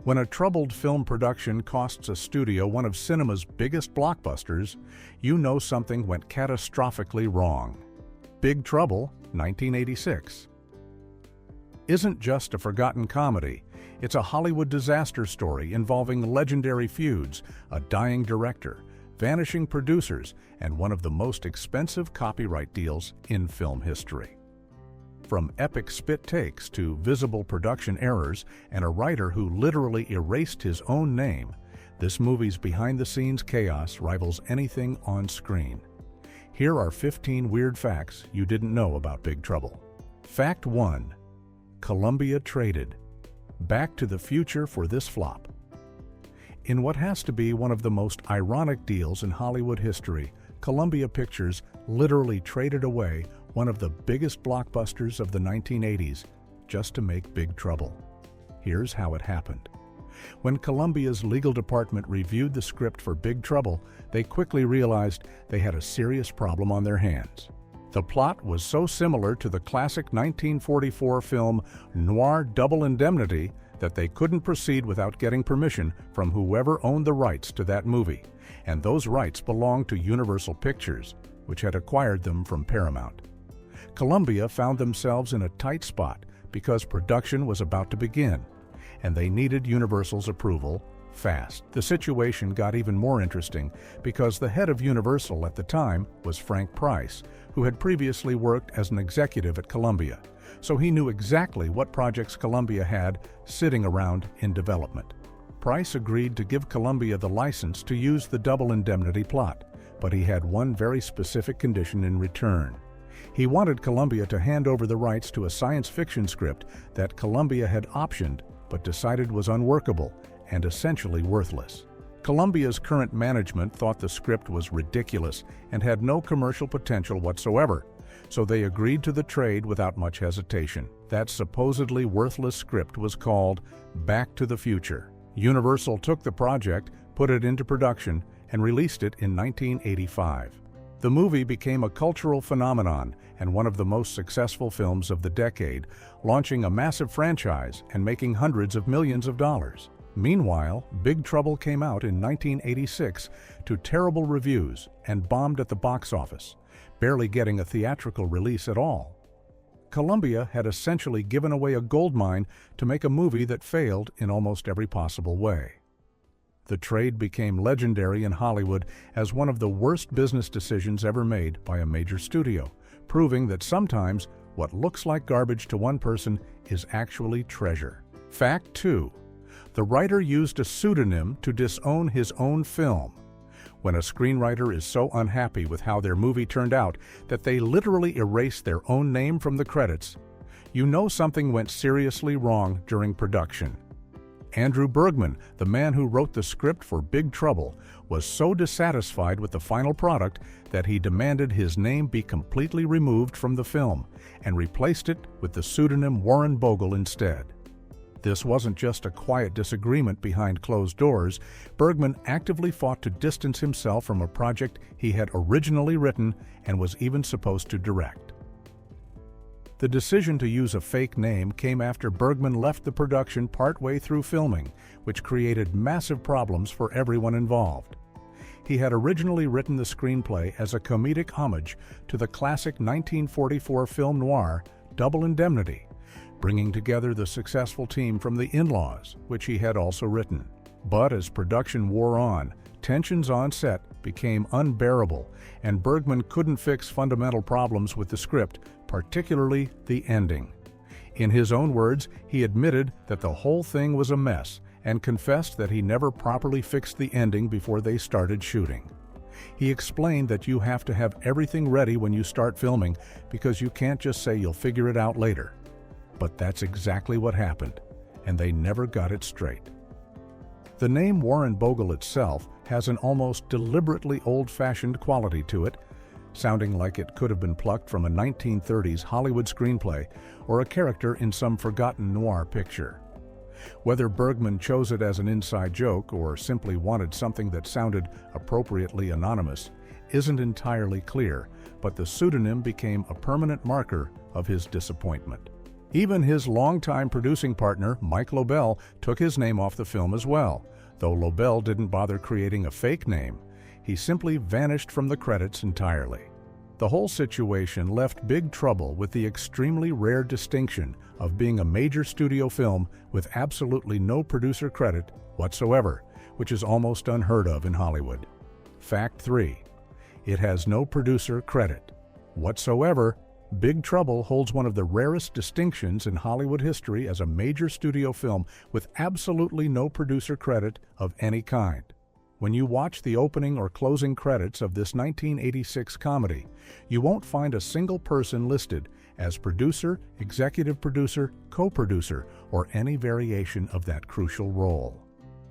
When a troubled film production costs a studio one of cinema's biggest blockbusters, you know something went catastrophically wrong. Big Trouble, 1986. Isn't just a forgotten comedy. It's a Hollywood disaster story involving legendary feuds, a dying director, vanishing producers, and one of the most expensive copyright deals in film history. From epic spit takes to visible production errors and a writer who literally erased his own name, this movie's behind-the-scenes chaos rivals anything on screen. Here are 15 weird facts you didn't know about Big Trouble. Fact 1. Columbia traded Back to the Future for this flop. In what has to be one of the most ironic deals in Hollywood history, Columbia Pictures literally traded away one of the biggest blockbusters of the 1980s just to make Big Trouble. Here's how it happened. When Columbia's legal department reviewed the script for Big Trouble, they quickly realized they had a serious problem on their hands. The plot was so similar to the classic 1944 film noir Double Indemnity that they couldn't proceed without getting permission from whoever owned the rights to that movie, and those rights belonged to Universal Pictures, which had acquired them from Paramount. Columbia found themselves in a tight spot because production was about to begin, and they needed Universal's approval fast. The situation got even more interesting because the head of Universal at the time was Frank Price, who had previously worked as an executive at Columbia, so he knew exactly what projects Columbia had sitting around in development. Price agreed to give Columbia the license to use the Double Indemnity plot, but he had one very specific condition in return. He wanted Columbia to hand over the rights to a science fiction script that Columbia had optioned but decided was unworkable and essentially worthless. Columbia's current management thought the script was ridiculous and had no commercial potential whatsoever, so they agreed to the trade without much hesitation. That supposedly worthless script was called Back to the Future. Universal took the project, put it into production, and released it in 1985. The movie became a cultural phenomenon and one of the most successful films of the decade, launching a massive franchise and making hundreds of millions of dollars. Meanwhile, Big Trouble came out in 1986 to terrible reviews and bombed at the box office, barely getting a theatrical release at all. Columbia had essentially given away a goldmine to make a movie that failed in almost every possible way. The trade became legendary in Hollywood as one of the worst business decisions ever made by a major studio, proving that sometimes what looks like garbage to one person is actually treasure. Fact 2. The writer used a pseudonym to disown his own film. When a screenwriter is so unhappy with how their movie turned out that they literally erase their own name from the credits, you know something went seriously wrong during production. Andrew Bergman, the man who wrote the script for Big Trouble, was so dissatisfied with the final product that he demanded his name be completely removed from the film and replaced it with the pseudonym Warren Bogle instead. This wasn't just a quiet disagreement behind closed doors. Bergman actively fought to distance himself from a project he had originally written and was even supposed to direct. The decision to use a fake name came after Bergman left the production partway through filming, which created massive problems for everyone involved. He had originally written the screenplay as a comedic homage to the classic 1944 film noir Double Indemnity, bringing together the successful team from The In-Laws, which he had also written. But as production wore on, tensions on set became unbearable, and Bergman couldn't fix fundamental problems with the script, particularly the ending. In his own words, he admitted that the whole thing was a mess and confessed that he never properly fixed the ending before they started shooting. He explained that you have to have everything ready when you start filming because you can't just say you'll figure it out later. But that's exactly what happened, and they never got it straight. The name Warren Bogle itself has an almost deliberately old-fashioned quality to it, sounding like it could have been plucked from a 1930s Hollywood screenplay or a character in some forgotten noir picture. Whether Bergman chose it as an inside joke or simply wanted something that sounded appropriately anonymous isn't entirely clear, but the pseudonym became a permanent marker of his disappointment. Even his longtime producing partner, Mike Lobell, took his name off the film as well, though Lobell didn't bother creating a fake name. He simply vanished from the credits entirely. The whole situation left Big Trouble with the extremely rare distinction of being a major studio film with absolutely no producer credit whatsoever, which is almost unheard of in Hollywood. Fact 3. It has no producer credit whatsoever. Big Trouble holds one of the rarest distinctions in Hollywood history as a major studio film with absolutely no producer credit of any kind. When you watch the opening or closing credits of this 1986 comedy, you won't find a single person listed as producer, executive producer, co-producer, or any variation of that crucial role.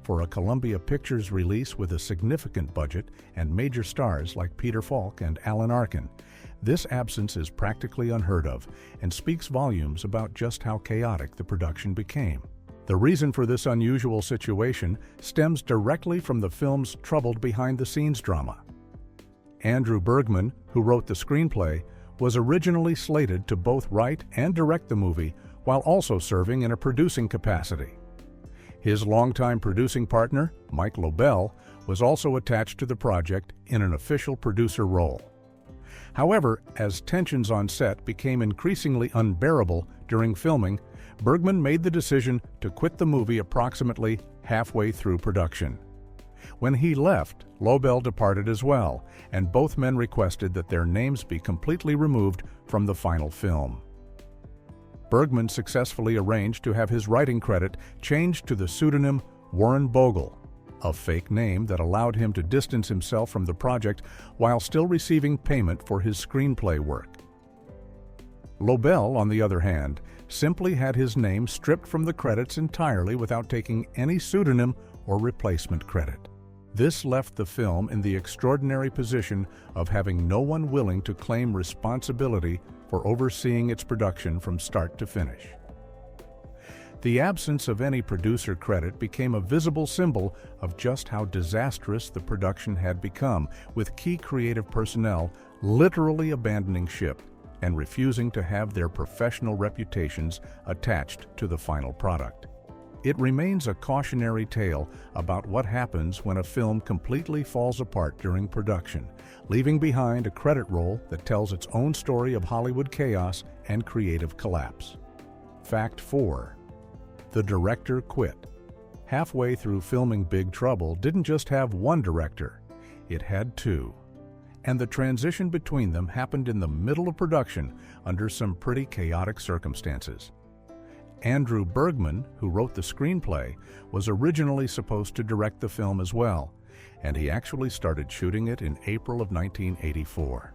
For a Columbia Pictures release with a significant budget and major stars like Peter Falk and Alan Arkin, this absence is practically unheard of and speaks volumes about just how chaotic the production became. The reason for this unusual situation stems directly from the film's troubled behind-the-scenes drama. Andrew Bergman, who wrote the screenplay, was originally slated to both write and direct the movie while also serving in a producing capacity. His longtime producing partner, Mike Lobell, was also attached to the project in an official producer role. However, as tensions on set became increasingly unbearable during filming, Bergman made the decision to quit the movie approximately halfway through production. When he left, Lobell departed as well, and both men requested that their names be completely removed from the final film. Bergman successfully arranged to have his writing credit changed to the pseudonym Warren Bogle, a fake name that allowed him to distance himself from the project while still receiving payment for his screenplay work. Lobell, on the other hand, simply had his name stripped from the credits entirely without taking any pseudonym or replacement credit. This left the film in the extraordinary position of having no one willing to claim responsibility for overseeing its production from start to finish. The absence of any producer credit became a visible symbol of just how disastrous the production had become, with key creative personnel literally abandoning ship and refusing to have their professional reputations attached to the final product. It remains a cautionary tale about what happens when a film completely falls apart during production, leaving behind a credit roll that tells its own story of Hollywood chaos and creative collapse. Fact 4. The director quit. Halfway through filming Big Trouble didn't just have one director, it had two. And the transition between them happened in the middle of production under some pretty chaotic circumstances. Andrew Bergman, who wrote the screenplay, was originally supposed to direct the film as well, and he actually started shooting it in April of 1984.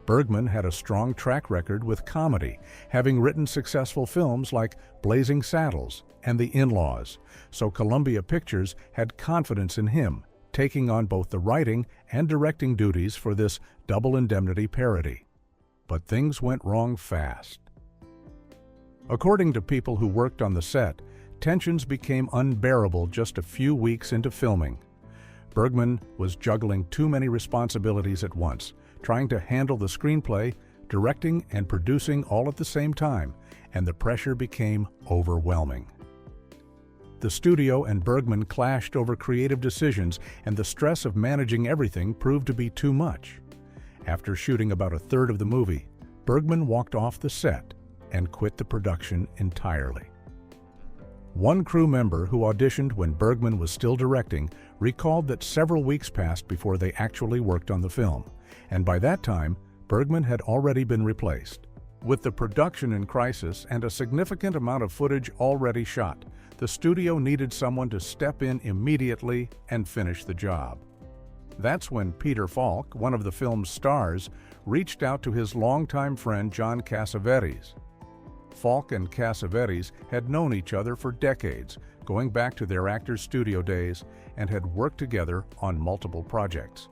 Bergman had a strong track record with comedy, having written successful films like Blazing Saddles and The In-Laws, so Columbia Pictures had confidence in him, taking on both the writing and directing duties for this Double Indemnity parody. But things went wrong fast. According to people who worked on the set, tensions became unbearable just a few weeks into filming. Bergman was juggling too many responsibilities at once, trying to handle the screenplay, directing, and producing all at the same time, and the pressure became overwhelming. The studio and Bergman clashed over creative decisions, and the stress of managing everything proved to be too much. After shooting about a third of the movie, Bergman walked off the set and quit the production entirely. One crew member who auditioned when Bergman was still directing recalled that several weeks passed before they actually worked on the film, and by that time, Bergman had already been replaced. With the production in crisis and a significant amount of footage already shot, the studio needed someone to step in immediately and finish the job. That's when Peter Falk, one of the film's stars, reached out to his longtime friend John Cassavetes. Falk and Cassavetes had known each other for decades, going back to their actors' studio days, and had worked together on multiple projects.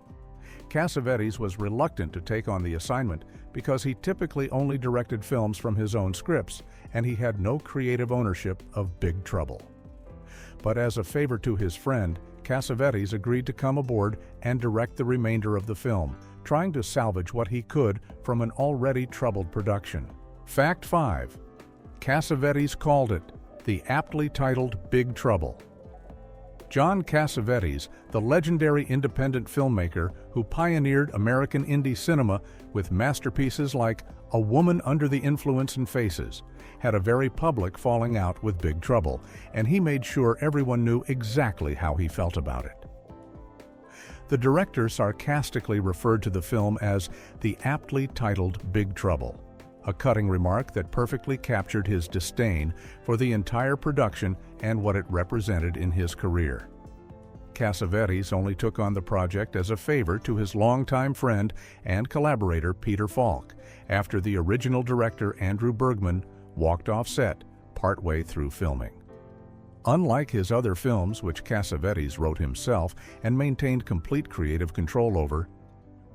Cassavetes was reluctant to take on the assignment because he typically only directed films from his own scripts, and he had no creative ownership of Big Trouble. But as a favor to his friend, Cassavetes agreed to come aboard and direct the remainder of the film, trying to salvage what he could from an already troubled production. Fact 5. Cassavetes called it the aptly titled Big Trouble. John Cassavetes, the legendary independent filmmaker who pioneered American indie cinema with masterpieces like A Woman Under the Influence and Faces, had a very public falling out with Big Trouble, and he made sure everyone knew exactly how he felt about it. The director sarcastically referred to the film as the aptly titled Big Trouble, a cutting remark that perfectly captured his disdain for the entire production and what it represented in his career. Cassavetes only took on the project as a favor to his longtime friend and collaborator Peter Falk, after the original director Andrew Bergman walked off set partway through filming. Unlike his other films, which Cassavetes wrote himself and maintained complete creative control over,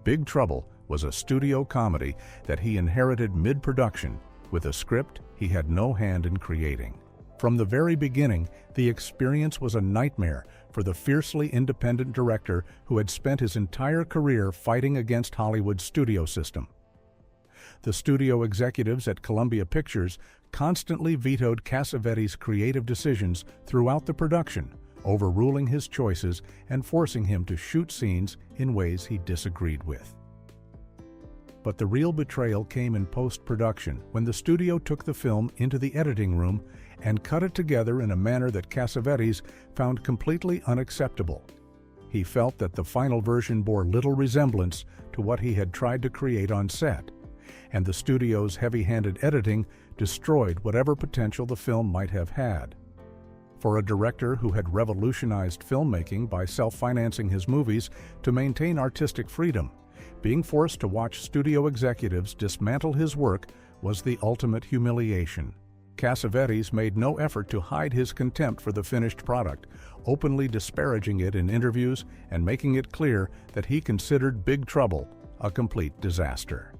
Big Trouble was a studio comedy that he inherited mid-production with a script he had no hand in creating. From the very beginning, the experience was a nightmare for the fiercely independent director who had spent his entire career fighting against Hollywood's studio system. The studio executives at Columbia Pictures constantly vetoed Cassavetes' creative decisions throughout the production, overruling his choices and forcing him to shoot scenes in ways he disagreed with. But the real betrayal came in post-production, when the studio took the film into the editing room and cut it together in a manner that Cassavetes found completely unacceptable. He felt that the final version bore little resemblance to what he had tried to create on set, and the studio's heavy-handed editing destroyed whatever potential the film might have had. For a director who had revolutionized filmmaking by self-financing his movies to maintain artistic freedom, being forced to watch studio executives dismantle his work was the ultimate humiliation. Cassavetes made no effort to hide his contempt for the finished product, openly disparaging it in interviews and making it clear that he considered Big Trouble a complete disaster.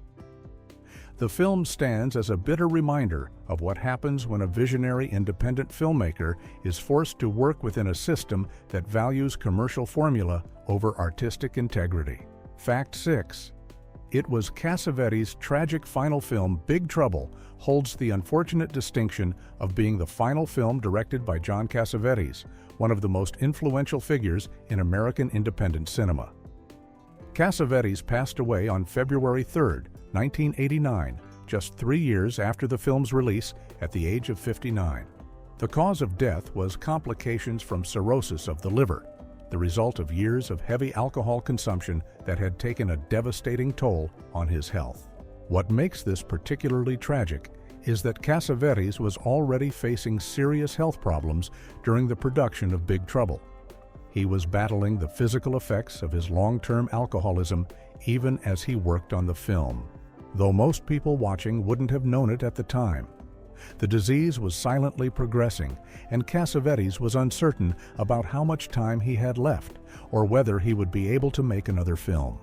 The film stands as a bitter reminder of what happens when a visionary independent filmmaker is forced to work within a system that values commercial formula over artistic integrity. Fact 6. It was Cassavetes' tragic final film, Big Trouble, holds the unfortunate distinction of being the final film directed by John Cassavetes, one of the most influential figures in American independent cinema. Cassavetes passed away on February 3, 1989, just 3 years after the film's release at the age of 59. The cause of death was complications from cirrhosis of the liver, the result of years of heavy alcohol consumption that had taken a devastating toll on his health. What makes this particularly tragic is that Cassavetes was already facing serious health problems during the production of Big Trouble. He was battling the physical effects of his long-term alcoholism even as he worked on the film, though most people watching wouldn't have known it at the time. The disease was silently progressing, and Cassavetes was uncertain about how much time he had left or whether he would be able to make another film.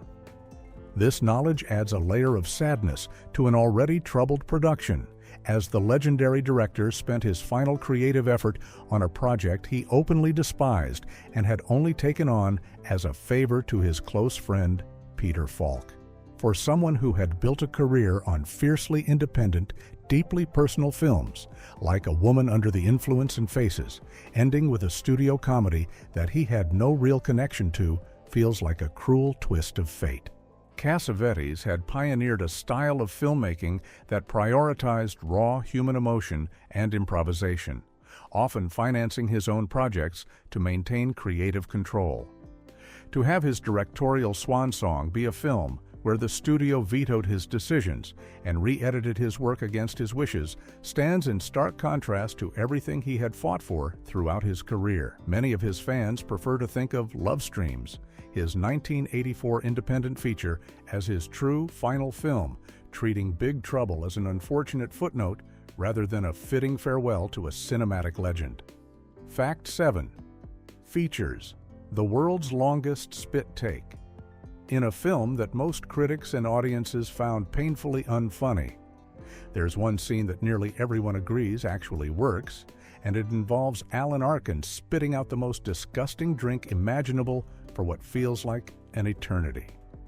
This knowledge adds a layer of sadness to an already troubled production, as the legendary director spent his final creative effort on a project he openly despised and had only taken on as a favor to his close friend, Peter Falk. For someone who had built a career on fiercely independent, deeply personal films, like A Woman Under the Influence and Faces, ending with a studio comedy that he had no real connection to, feels like a cruel twist of fate. Cassavetes had pioneered a style of filmmaking that prioritized raw human emotion and improvisation, often financing his own projects to maintain creative control. To have his directorial swan song be a film where the studio vetoed his decisions and re-edited his work against his wishes stands in stark contrast to everything he had fought for throughout his career. Many of his fans prefer to think of Love Streams, his 1984 independent feature, as his true final film, treating Big Trouble as an unfortunate footnote rather than a fitting farewell to a cinematic legend. Fact 7. Features the world's longest spit take. In a film that most critics and audiences found painfully unfunny, there's one scene that nearly everyone agrees actually works, and it involves Alan Arkin spitting out the most disgusting drink imaginable for what feels like an eternity.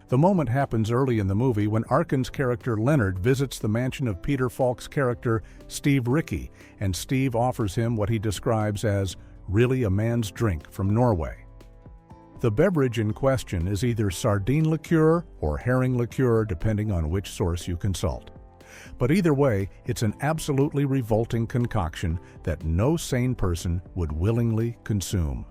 The moment happens early in the movie when Arkin's character Leonard visits the mansion of Peter Falk's character Steve Ricky, and Steve offers him what he describes as really a man's drink from Norway. The beverage in question is either sardine liqueur or herring liqueur, depending on which source you consult. But either way, it's an absolutely revolting concoction that no sane person would willingly consume.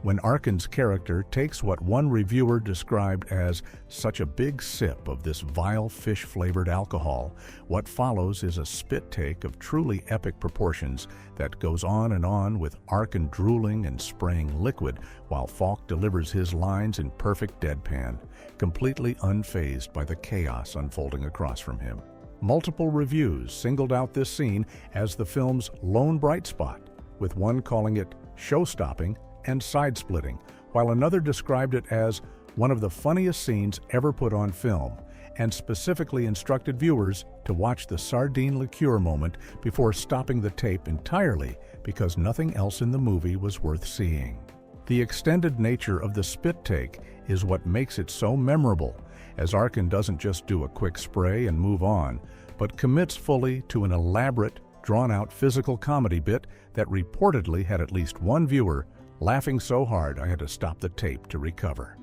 When Arkin's character takes what one reviewer described as such a big sip of this vile fish-flavored alcohol, what follows is a spit take of truly epic proportions that goes on and on, with Arkin drooling and spraying liquid while Falk delivers his lines in perfect deadpan, completely unfazed by the chaos unfolding across from him. Multiple reviews singled out this scene as the film's lone bright spot, with one calling it show-stopping and side-splitting, while another described it as one of the funniest scenes ever put on film, and specifically instructed viewers to watch the sardine liqueur moment before stopping the tape entirely because nothing else in the movie was worth seeing. The extended nature of the spit take is what makes it so memorable, as Arkin doesn't just do a quick spray and move on, but commits fully to an elaborate, drawn-out physical comedy bit that reportedly had at least one viewer laughing so hard I had to stop the tape to recover.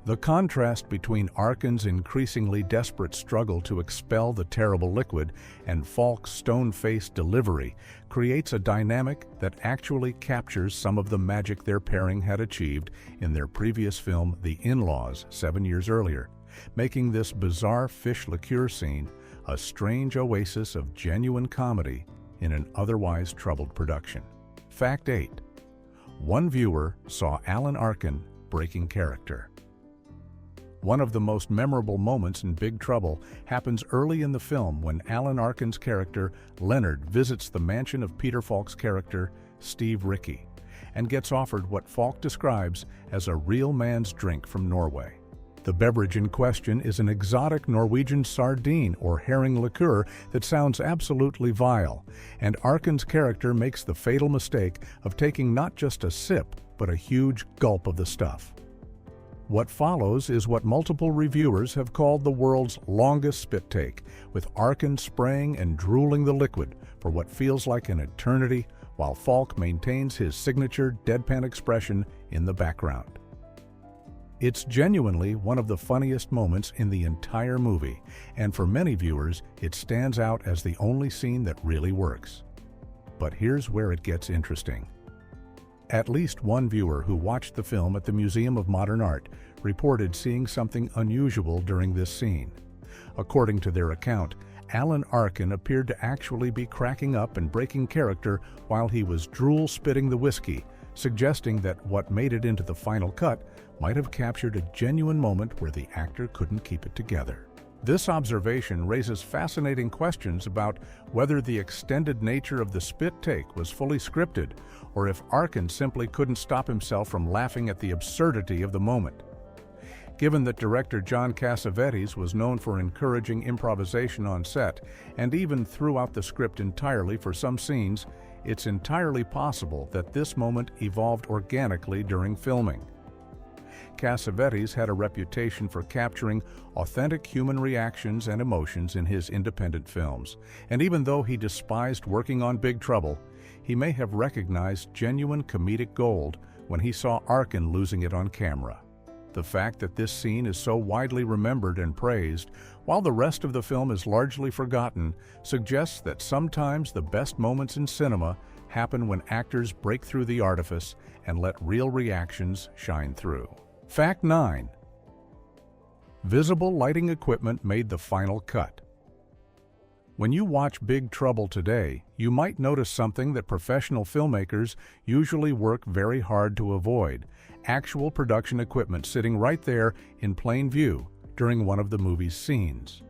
The contrast between Arkin's increasingly desperate struggle to expel the terrible liquid and Falk's stone-faced delivery creates a dynamic that actually captures some of the magic their pairing had achieved in their previous film The In-Laws 7 years earlier, making this bizarre fish liqueur scene a strange oasis of genuine comedy in an otherwise troubled production. Fact 8. One viewer saw Alan Arkin breaking character. One of the most memorable moments in Big Trouble happens early in the film when Alan Arkin's character Leonard visits the mansion of Peter Falk's character Steve Ricky and gets offered what Falk describes as a real man's drink from Norway. The beverage in question is an exotic Norwegian sardine or herring liqueur that sounds absolutely vile, and Arkin's character makes the fatal mistake of taking not just a sip, but a huge gulp of the stuff. What follows is what multiple reviewers have called the world's longest spit take, with Arkin spraying and drooling the liquid for what feels like an eternity, while Falk maintains his signature deadpan expression in the background. It's genuinely one of the funniest moments in the entire movie, and for many viewers, it stands out as the only scene that really works. But here's where it gets interesting. At least one viewer who watched the film at the Museum of Modern Art reported seeing something unusual during this scene. According to their account, Alan Arkin appeared to actually be cracking up and breaking character while he was drool-spitting the whiskey, suggesting that what made it into the final cut might have captured a genuine moment where the actor couldn't keep it together. This observation raises fascinating questions about whether the extended nature of the spit take was fully scripted, or if Arkin simply couldn't stop himself from laughing at the absurdity of the moment. Given that director John Cassavetes was known for encouraging improvisation on set, and even threw out the script entirely for some scenes, it's entirely possible that this moment evolved organically during filming. Cassavetes had a reputation for capturing authentic human reactions and emotions in his independent films, and even though he despised working on Big Trouble, he may have recognized genuine comedic gold when he saw Arkin losing it on camera. The fact that this scene is so widely remembered and praised, while the rest of the film is largely forgotten, suggests that sometimes the best moments in cinema happen when actors break through the artifice and let real reactions shine through. Fact 9. Visible lighting equipment made the final cut. When you watch Big Trouble today, you might notice something that professional filmmakers usually work very hard to avoid: actual production equipment sitting right there in plain view during one of the movie's scenes.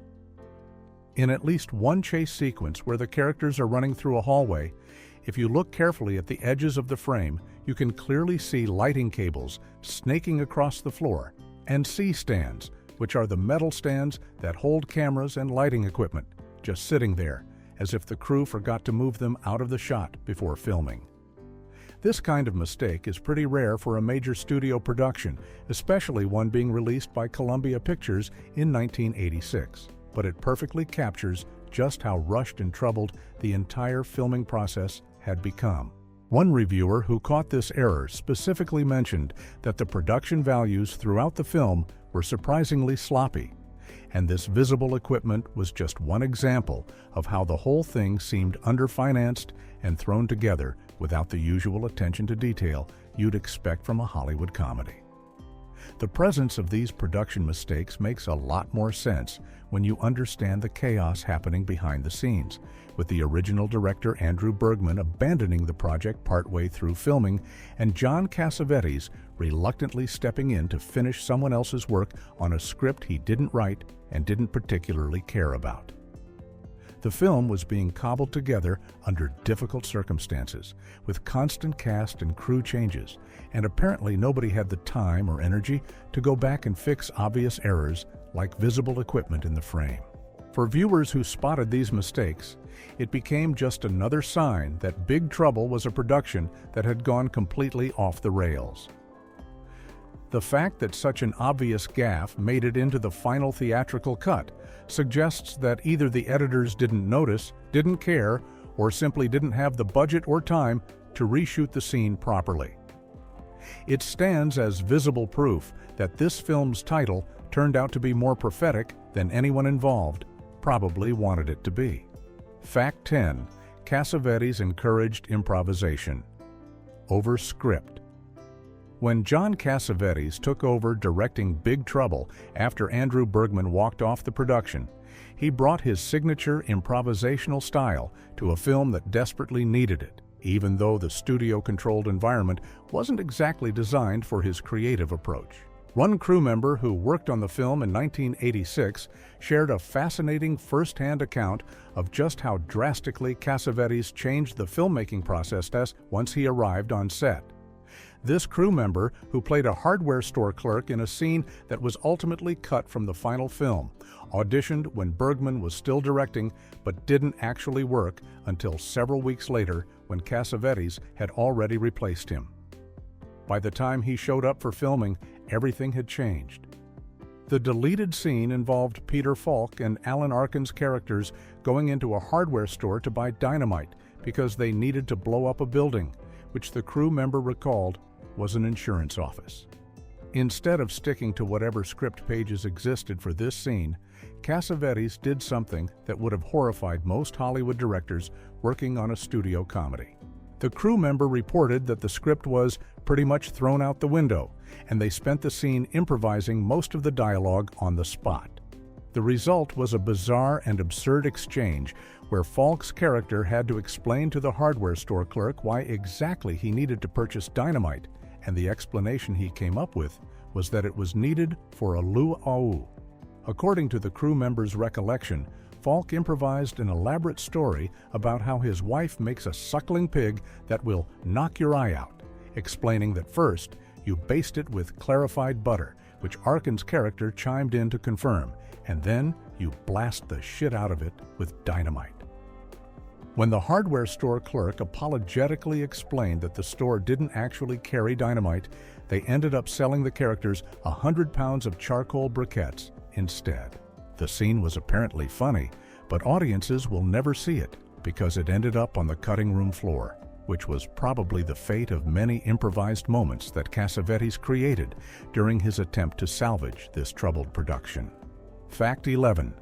In at least one chase sequence where the characters are running through a hallway, if you look carefully at the edges of the frame, you can clearly see lighting cables snaking across the floor, and C-stands, which are the metal stands that hold cameras and lighting equipment, just sitting there, as if the crew forgot to move them out of the shot before filming. This kind of mistake is pretty rare for a major studio production, especially one being released by Columbia Pictures in 1986. But it perfectly captures just how rushed and troubled the entire filming process had become. One reviewer who caught this error specifically mentioned that the production values throughout the film were surprisingly sloppy, and this visible equipment was just one example of how the whole thing seemed underfinanced and thrown together without the usual attention to detail you'd expect from a Hollywood comedy. The presence of these production mistakes makes a lot more sense when you understand the chaos happening behind the scenes, with the original director Andrew Bergman abandoning the project partway through filming and John Cassavetes reluctantly stepping in to finish someone else's work on a script he didn't write and didn't particularly care about. The film was being cobbled together under difficult circumstances, with constant cast and crew changes, and apparently nobody had the time or energy to go back and fix obvious errors like visible equipment in the frame. For viewers who spotted these mistakes, it became just another sign that Big Trouble was a production that had gone completely off the rails. The fact that such an obvious gaffe made it into the final theatrical cut suggests that either the editors didn't notice, didn't care, or simply didn't have the budget or time to reshoot the scene properly. It stands as visible proof that this film's title turned out to be more prophetic than anyone involved probably wanted it to be. Fact 10. Cassavetes encouraged improvisation. Over script. When John Cassavetes took over directing Big Trouble after Andrew Bergman walked off the production, he brought his signature improvisational style to a film that desperately needed it, even though the studio-controlled environment wasn't exactly designed for his creative approach. One crew member who worked on the film in 1986 shared a fascinating first-hand account of just how drastically Cassavetes changed the filmmaking process once he arrived on set. This crew member, who played a hardware store clerk in a scene that was ultimately cut from the final film, auditioned when Bergman was still directing but didn't actually work until several weeks later when Cassavetes had already replaced him. By the time he showed up for filming, everything had changed. The deleted scene involved Peter Falk and Alan Arkin's characters going into a hardware store to buy dynamite because they needed to blow up a building, which the crew member recalled was an insurance office. Instead of sticking to whatever script pages existed for this scene, Cassavetes did something that would have horrified most Hollywood directors working on a studio comedy. The crew member reported that the script was pretty much thrown out the window, and they spent the scene improvising most of the dialogue on the spot. The result was a bizarre and absurd exchange where Falk's character had to explain to the hardware store clerk why exactly he needed to purchase dynamite, and the explanation he came up with was that it was needed for a luau. According to the crew member's recollection, Falk improvised an elaborate story about how his wife makes a suckling pig that will knock your eye out, explaining that first, you baste it with clarified butter, which Arkin's character chimed in to confirm, and then you blast the shit out of it with dynamite. When the hardware store clerk apologetically explained that the store didn't actually carry dynamite, they ended up selling the characters 100 pounds of charcoal briquettes instead. The scene was apparently funny, but audiences will never see it because it ended up on the cutting room floor, which was probably the fate of many improvised moments that Cassavetes created during his attempt to salvage this troubled production. Fact 11.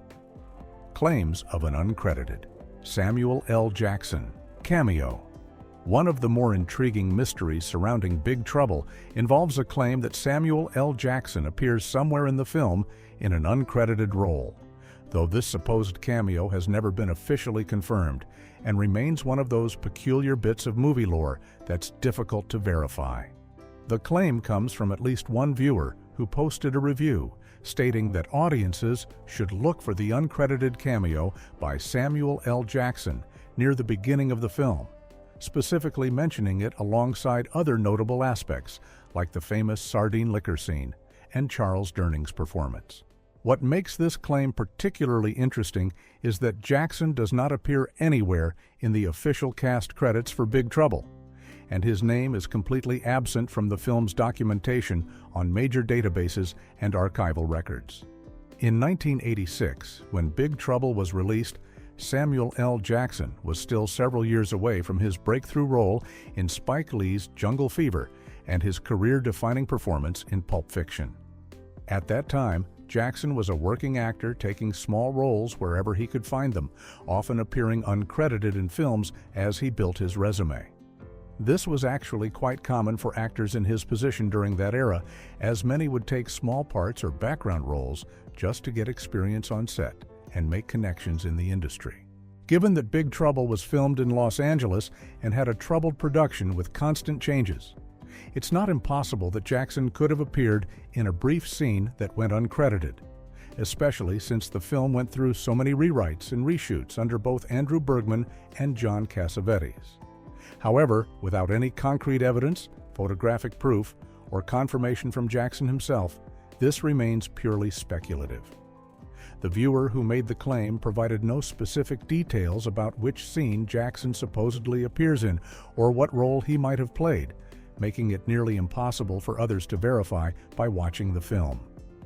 Claims of an uncredited Samuel L. Jackson cameo. One of the more intriguing mysteries surrounding Big Trouble involves a claim that Samuel L. Jackson appears somewhere in the film in an uncredited role, though this supposed cameo has never been officially confirmed and remains one of those peculiar bits of movie lore that's difficult to verify. The claim comes from at least one viewer who posted a review stating that audiences should look for the uncredited cameo by Samuel L. Jackson near the beginning of the film, specifically mentioning it alongside other notable aspects like the famous sardine liquor scene and Charles Durning's performance. What makes this claim particularly interesting is that Jackson does not appear anywhere in the official cast credits for Big Trouble, and his name is completely absent from the film's documentation on major databases and archival records. In 1986, when Big Trouble was released, Samuel L. Jackson was still several years away from his breakthrough role in Spike Lee's Jungle Fever and his career-defining performance in Pulp Fiction. At that time, Jackson was a working actor taking small roles wherever he could find them, often appearing uncredited in films as he built his resume. This was actually quite common for actors in his position during that era, as many would take small parts or background roles just to get experience on set and make connections in the industry. Given that Big Trouble was filmed in Los Angeles and had a troubled production with constant changes, it's not impossible that Jackson could have appeared in a brief scene that went uncredited, especially since the film went through so many rewrites and reshoots under both Andrew Bergman and John Cassavetes. However, without any concrete evidence, photographic proof, or confirmation from Jackson himself, this remains purely speculative. The viewer who made the claim provided no specific details about which scene Jackson supposedly appears in or what role he might have played, making it nearly impossible for others to verify by watching the film.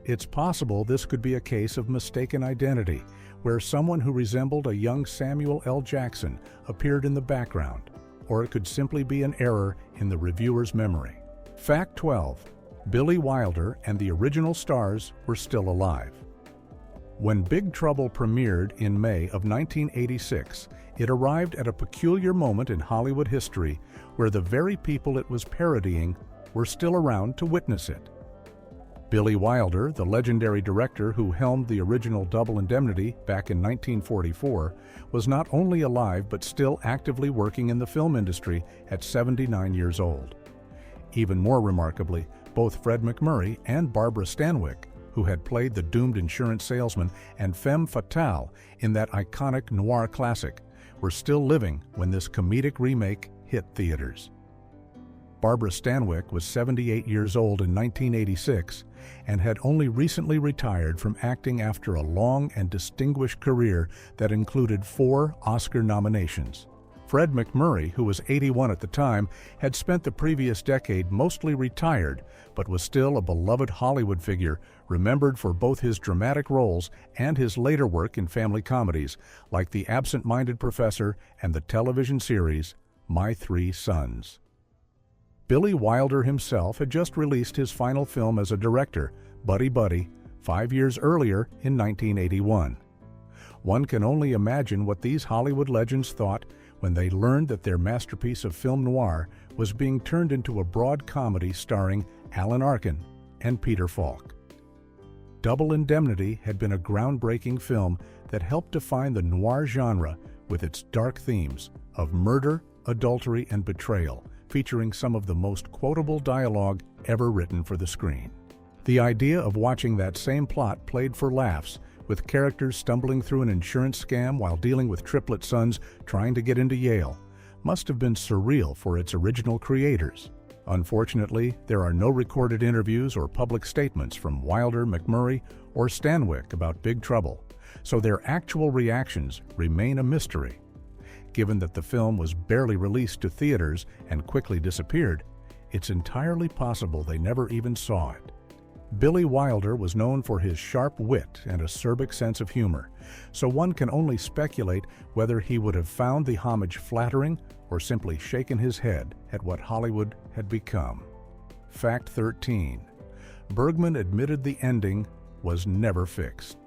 It's possible this could be a case of mistaken identity, where someone who resembled a young Samuel L. Jackson appeared in the background, or it could simply be an error in the reviewer's memory. Fact 12. Billy Wilder and the original stars were still alive. When Big Trouble premiered in May of 1986, it arrived at a peculiar moment in Hollywood history where the very people it was parodying were still around to witness it. Billy Wilder, the legendary director who helmed the original Double Indemnity back in 1944, was not only alive but still actively working in the film industry at 79 years old. Even more remarkably, both Fred MacMurray and Barbara Stanwyck, who had played the doomed insurance salesman and femme fatale in that iconic noir classic, were still living when this comedic remake hit theaters. Barbara Stanwyck was 78 years old in 1986 and had only recently retired from acting after a long and distinguished career that included 4 Oscar nominations. Fred MacMurray, who was 81 at the time, had spent the previous decade mostly retired, but was still a beloved Hollywood figure, remembered for both his dramatic roles and his later work in family comedies, like The Absent-Minded Professor and the television series My Three Sons. Billy Wilder himself had just released his final film as a director, Buddy Buddy, 5 years earlier in 1981. One can only imagine what these Hollywood legends thought when they learned that their masterpiece of film noir was being turned into a broad comedy starring Alan Arkin and Peter Falk. Double Indemnity had been a groundbreaking film that helped define the noir genre with its dark themes of murder, adultery, and betrayal, featuring some of the most quotable dialogue ever written for the screen. The idea of watching that same plot played for laughs, with characters stumbling through an insurance scam while dealing with triplet sons trying to get into Yale, must have been surreal for its original creators. Unfortunately, there are no recorded interviews or public statements from Wilder, MacMurray, or Stanwyck about Big Trouble, so their actual reactions remain a mystery. Given that the film was barely released to theaters and quickly disappeared, it's entirely possible they never even saw it. Billy Wilder was known for his sharp wit and acerbic sense of humor, so one can only speculate whether he would have found the homage flattering or simply shaken his head at what Hollywood had become. Fact 13. Bergman admitted the ending was never fixed.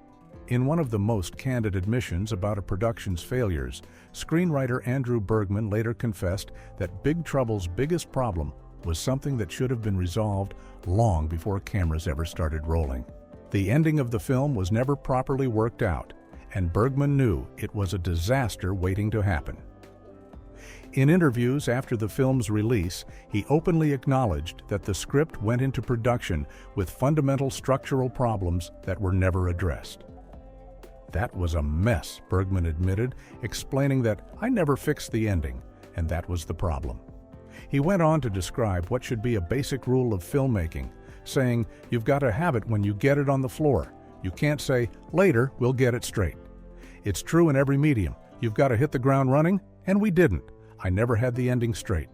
In one of the most candid admissions about a production's failures, screenwriter Andrew Bergman later confessed that Big Trouble's biggest problem was something that should have been resolved long before cameras ever started rolling. The ending of the film was never properly worked out, and Bergman knew it was a disaster waiting to happen. In interviews after the film's release, he openly acknowledged that the script went into production with fundamental structural problems that were never addressed. "That was a mess," Bergman admitted, explaining that, "I never fixed the ending, and that was the problem." He went on to describe what should be a basic rule of filmmaking, saying, "You've got to have it when you get it on the floor. You can't say, 'Later, we'll get it straight.' It's true in every medium. You've got to hit the ground running, and we didn't. I never had the ending straight."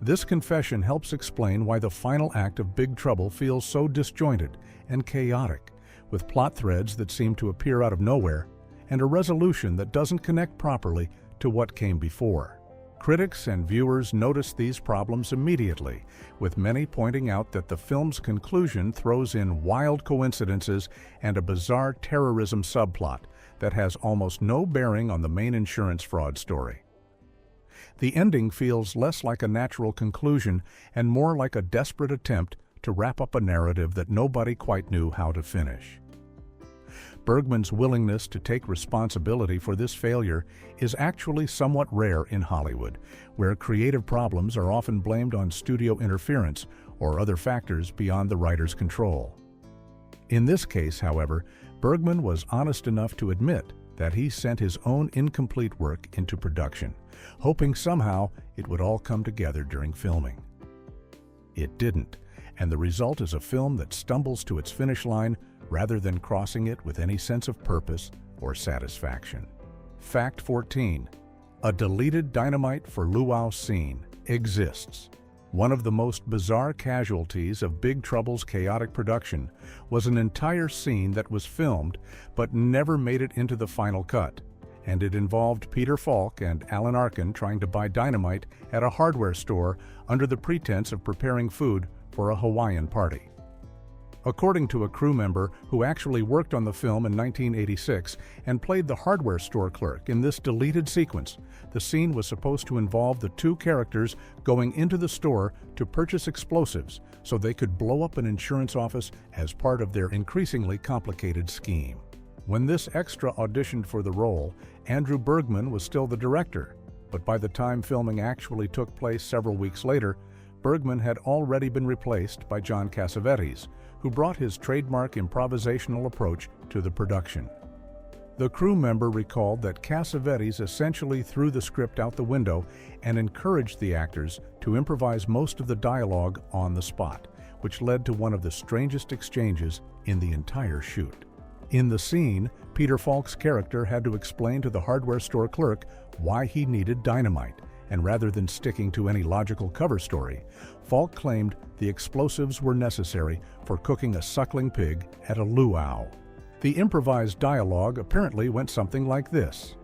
This confession helps explain why the final act of Big Trouble feels so disjointed and chaotic, with plot threads that seem to appear out of nowhere and a resolution that doesn't connect properly to what came before. Critics and viewers noticed these problems immediately, with many pointing out that the film's conclusion throws in wild coincidences and a bizarre terrorism subplot that has almost no bearing on the main insurance fraud story. The ending feels less like a natural conclusion and more like a desperate attempt to wrap up a narrative that nobody quite knew how to finish. Bergman's willingness to take responsibility for this failure is actually somewhat rare in Hollywood, where creative problems are often blamed on studio interference or other factors beyond the writer's control. In this case, however, Bergman was honest enough to admit that he sent his own incomplete work into production, hoping somehow it would all come together during filming. It didn't, and the result is a film that stumbles to its finish line rather than crossing it with any sense of purpose or satisfaction. Fact 14. A deleted Dynamite for Luau scene exists. One of the most bizarre casualties of Big Trouble's chaotic production was an entire scene that was filmed but never made it into the final cut, and it involved Peter Falk and Alan Arkin trying to buy dynamite at a hardware store under the pretense of preparing food for a Hawaiian party. According to a crew member who actually worked on the film in 1986 and played the hardware store clerk in this deleted sequence, the scene was supposed to involve the two characters going into the store to purchase explosives so they could blow up an insurance office as part of their increasingly complicated scheme. When this extra auditioned for the role, Andrew Bergman was still the director, but by the time filming actually took place several weeks later, Bergman had already been replaced by John Cassavetes, who brought his trademark improvisational approach to the production. The crew member recalled that Cassavetes essentially threw the script out the window and encouraged the actors to improvise most of the dialogue on the spot, which led to one of the strangest exchanges in the entire shoot. In the scene, Peter Falk's character had to explain to the hardware store clerk why he needed dynamite, and rather than sticking to any logical cover story, Falk claimed the explosives were necessary for cooking a suckling pig at a luau. The improvised dialogue apparently went something like this.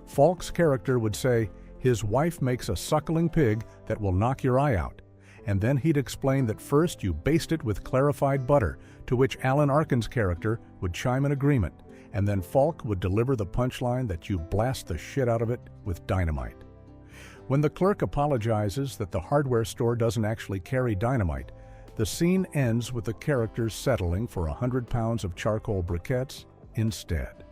Falk's character would say, "His wife makes a suckling pig that will knock your eye out," and then he'd explain that first you baste it with clarified butter, to which Alan Arkin's character would chime in agreement, and then Falk would deliver the punchline that you blast the shit out of it with dynamite. When the clerk apologizes that the hardware store doesn't actually carry dynamite, the scene ends with the characters settling for 100 pounds of charcoal briquettes instead.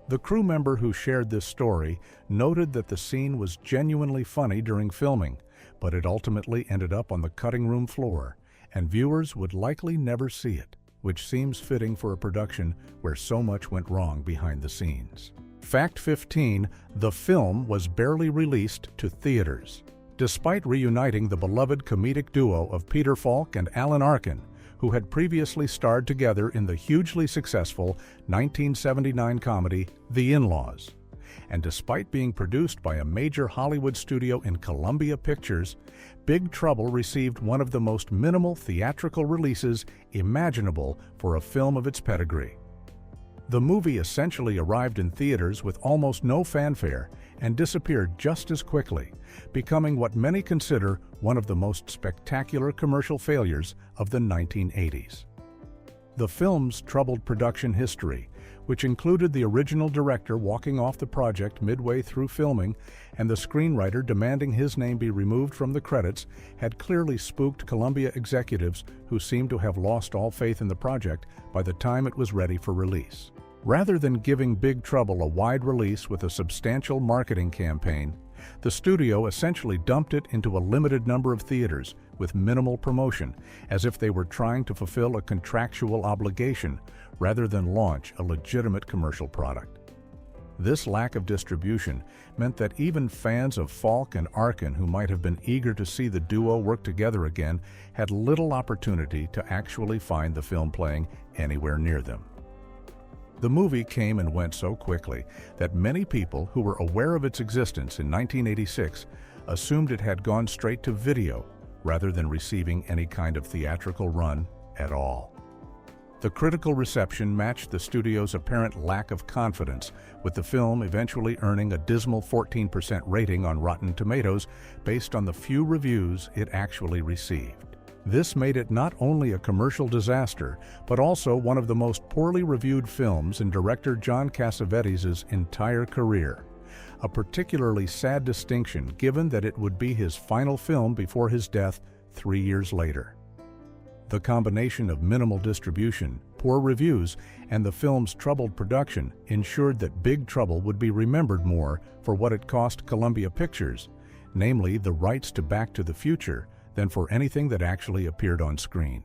The crew member who shared this story noted that the scene was genuinely funny during filming, but it ultimately ended up on the cutting room floor, and viewers would likely never see it, which seems fitting for a production where so much went wrong behind the scenes. Fact 15. The film was barely released to theaters. Despite reuniting the beloved comedic duo of Peter Falk and Alan Arkin, who had previously starred together in the hugely successful 1979 comedy The In-Laws, and despite being produced by a major Hollywood studio in Columbia Pictures, Big Trouble received one of the most minimal theatrical releases imaginable for a film of its pedigree. The movie essentially arrived in theaters with almost no fanfare and disappeared just as quickly, becoming what many consider one of the most spectacular commercial failures of the 1980s. The film's troubled production history, which included the original director walking off the project midway through filming and the screenwriter demanding his name be removed from the credits, had clearly spooked Columbia executives who seemed to have lost all faith in the project by the time it was ready for release. Rather than giving Big Trouble a wide release with a substantial marketing campaign, the studio essentially dumped it into a limited number of theaters with minimal promotion, as if they were trying to fulfill a contractual obligation rather than launch a legitimate commercial product. This lack of distribution meant that even fans of Falk and Arkin who might have been eager to see the duo work together again had little opportunity to actually find the film playing anywhere near them. The movie came and went so quickly that many people who were aware of its existence in 1986 assumed it had gone straight to video rather than receiving any kind of theatrical run at all. The critical reception matched the studio's apparent lack of confidence, with the film eventually earning a dismal 14% rating on Rotten Tomatoes based on the few reviews it actually received. This made it not only a commercial disaster, but also one of the most poorly reviewed films in director John Cassavetes' entire career. A particularly sad distinction given that it would be his final film before his death 3 years later. The combination of minimal distribution, poor reviews, and the film's troubled production ensured that Big Trouble would be remembered more for what it cost Columbia Pictures, namely the rights to Back to the Future, than for anything that actually appeared on screen.